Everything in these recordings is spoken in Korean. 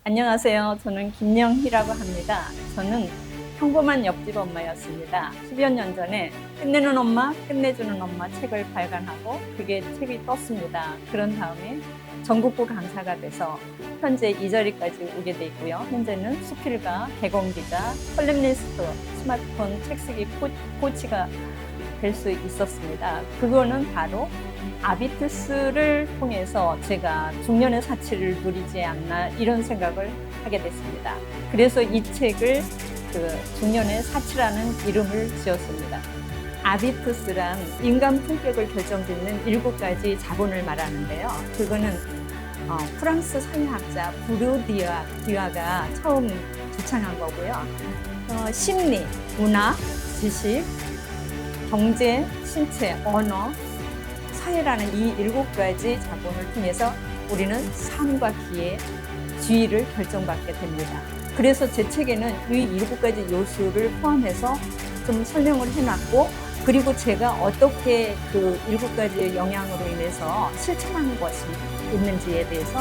안녕하세요. 저는 김영희라고 합니다. 저는 평범한 옆집 엄마였습니다. 10여 년 전에 끝내는 엄마, 끝내주는 엄마 책을 발간하고 그게 책이 떴습니다. 그런 다음에 전국구 강사가 돼서 현재 이 자리까지 오게 돼 있고요. 현재는 수필가, 개공기자, 컬럼니스트, 스마트폰 책쓰기 코치가 될 수 있었습니다. 그거는 바로 아비투스를 통해서 제가 중년의 사치를 누리지 않나 이런 생각을 하게 됐습니다. 그래서 이 책을 중년의 사치라는 이름을 지었습니다. 아비투스란 인간 품격을 결정짓는 7가지 자본을 말하는데요. 그거는 프랑스 사회학자 부르디아가 처음 주창한 거고요. 심리, 문화, 지식, 경제, 신체, 언어, 사회라는 이 7가지 자본을 통해서 우리는 삶과 기회, 지위를 결정받게 됩니다. 그래서 제 책에는 이 7가지 요소를 포함해서 좀 설명을 해놨고, 그리고 제가 어떻게 그 7가지 영향으로 인해서 실천하는 것이 있는지에 대해서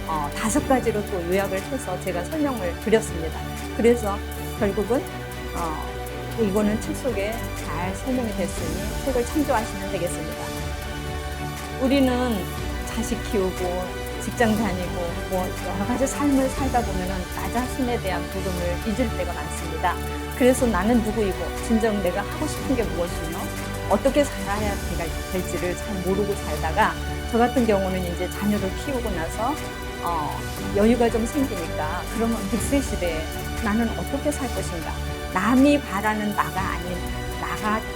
5가지로 또 요약을 해서 제가 설명을 드렸습니다. 그래서 결국은 이거는 책 속에 잘 설명이 됐으니 책을 참조하시면 되겠습니다. 우리는 자식 키우고 직장 다니고 여러 가지 삶을 살다 보면은 나 자신에 대한 부름을 잊을 때가 많습니다. 그래서 나는 누구이고 진정 내가 하고 싶은 게 무엇이며 어떻게 살아야 될지를 잘 모르고 살다가 저 같은 경우는 이제 자녀를 키우고 나서 여유가 좀 생기니까 그러면 100세 시대에 나는 어떻게 살 것인가? 남이 바라는 나가 아닌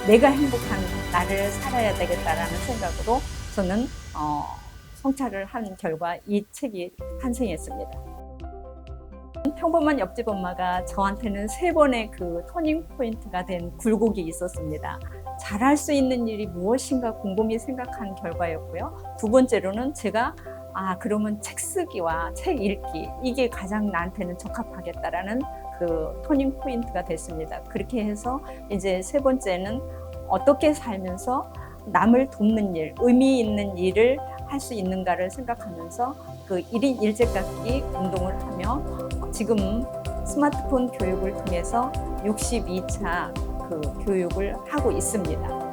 내가 행복한 나를 살아야 되겠다라는 생각으로 저는 성찰을 한 결과 이 책이 탄생했습니다. 평범한 옆집 엄마가 저한테는 3번의 그 터닝 포인트가 된 굴곡이 있었습니다. 잘할 수 있는 일이 무엇인가 곰곰이 생각한 결과였고요. 2번째로는 제가 그러면 책 쓰기와 책 읽기 이게 가장 나한테는 적합하겠다라는 그 터닝 포인트가 됐습니다. 그렇게 해서 이제 3번째는 어떻게 살면서 남을 돕는 일, 의미 있는 일을 할 수 있는가를 생각하면서 그 1인 1책 운동을 하며 지금 스마트폰 교육을 통해서 62차 그 교육을 하고 있습니다.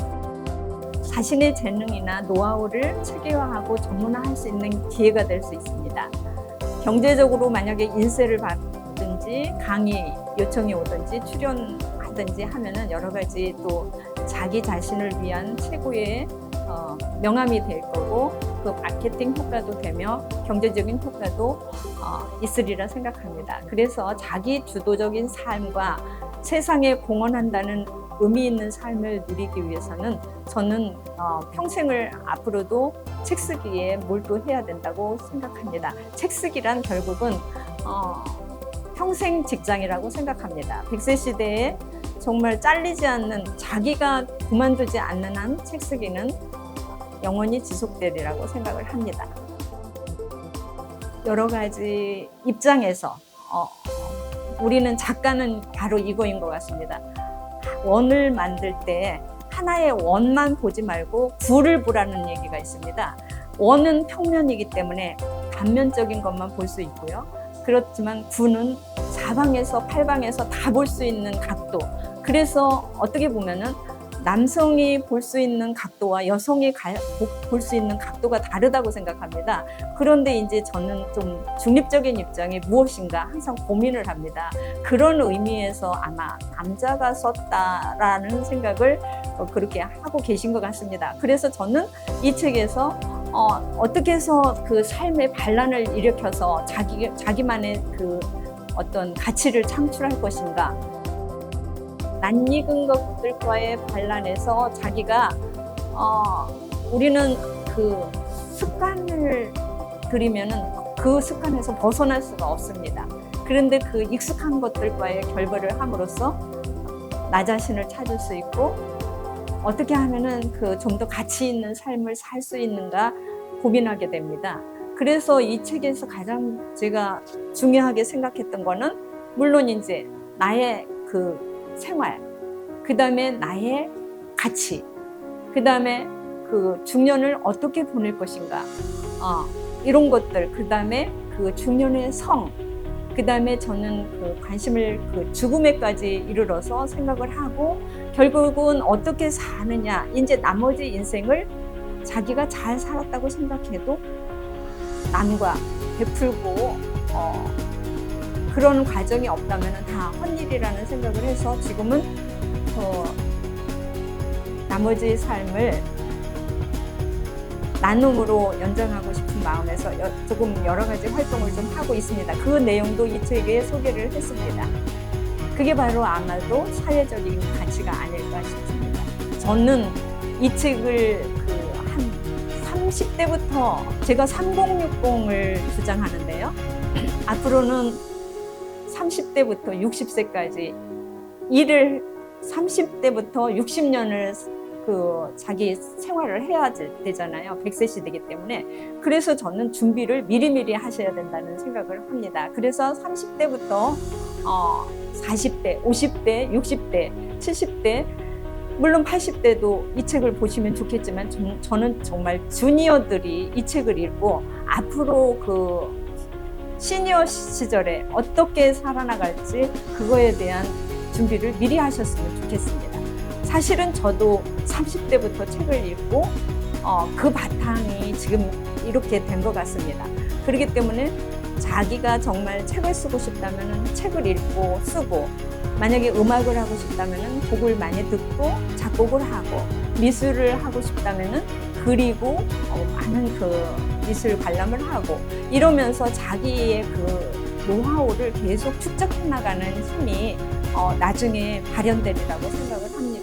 자신의 재능이나 노하우를 체계화하고 전문화할 수 있는 기회가 될 수 있습니다. 경제적으로 만약에 인세를 받든지 강의 요청이 오든지 출연하든지 하면은 여러 가지 또 자기 자신을 위한 최고의 명함이 될 거고 그 마케팅 효과도 되며 경제적인 효과도 있으리라 생각합니다. 그래서 자기 주도적인 삶과 세상에 공헌한다는 의미 있는 삶을 누리기 위해서는 저는 평생을 앞으로도 책 쓰기에 몰두해야 된다고 생각합니다. 책 쓰기란 결국은 평생 직장이라고 생각합니다. 100세 시대에 정말 잘리지 않는 자기가 그만두지 않는 한 책 쓰기는 영원히 지속되리라고 생각을 합니다. 여러 가지 입장에서 우리는 작가는 바로 이거인 것 같습니다. 원을 만들 때 하나의 원만 보지 말고 구를 보라는 얘기가 있습니다. 원은 평면이기 때문에 단면적인 것만 볼 수 있고요. 그렇지만 구는 사방에서 팔방에서 다 볼 수 있는 각도. 그래서 어떻게 보면은 남성이 볼 수 있는 각도와 여성이 볼 수 있는 각도가 다르다고 생각합니다. 그런데 이제 저는 좀 중립적인 입장이 무엇인가 항상 고민을 합니다. 그런 의미에서 아마 남자가 썼다라는 생각을 그렇게 하고 계신 것 같습니다. 그래서 저는 이 책에서 어떻게 해서 그 삶의 반란을 일으켜서 자기만의 그 어떤 가치를 창출할 것인가, 낯익은 것들과의 반란에서 자기가 우리는 그 습관을 들이면은 그 습관에서 벗어날 수가 없습니다. 그런데 그 익숙한 것들과의 결별을 함으로써 나 자신을 찾을 수 있고 어떻게 하면은 그 좀 더 가치 있는 삶을 살 수 있는가 고민하게 됩니다. 그래서 이 책에서 가장 제가 중요하게 생각했던 거는 물론 이제 나의 그 생활, 그 다음에 나의 가치, 그 다음에 그 중년을 어떻게 보낼 것인가, 이런 것들, 그 다음에 그 중년의 성, 그다음에 저는 그 관심을 그 죽음에까지 이르러서 생각을 하고 결국은 어떻게 사느냐, 이제 나머지 인생을 자기가 잘 살았다고 생각해도 남과 베풀고 그런 과정이 없다면 다 헛일이라는 생각을 해서 지금은 나머지 삶을 나눔으로 연장하고 싶은 마음에서 조금 여러 가지 활동을 좀 하고 있습니다. 그 내용도 이 책에 소개를 했습니다. 그게 바로 아마도 사회적인 가치가 아닐까 싶습니다. 저는 이 책을 한 30대부터 제가 3060을 주장하는데요. 앞으로는 30대부터 60세까지 일을 30대부터 60년을 자기 생활을 해야 되잖아요. 100세 시대이기 때문에. 그래서 저는 준비를 미리미리 하셔야 된다는 생각을 합니다. 그래서 30대부터 40대, 50대, 60대, 70대, 물론 80대도 이 책을 보시면 좋겠지만 저는 정말 주니어들이 이 책을 읽고 앞으로 그 시니어 시절에 어떻게 살아나갈지 그거에 대한 준비를 미리 하셨으면 좋겠습니다. 사실은 저도 30대부터 책을 읽고 그 바탕이 지금 이렇게 된 것 같습니다. 그렇기 때문에 자기가 정말 책을 쓰고 싶다면 책을 읽고 쓰고, 만약에 음악을 하고 싶다면 곡을 많이 듣고 작곡을 하고, 미술을 하고 싶다면 그리고 많은 그 미술 관람을 하고, 이러면서 자기의 그 노하우를 계속 축적해 나가는 힘이 나중에 발현되리라고 생각을 합니다.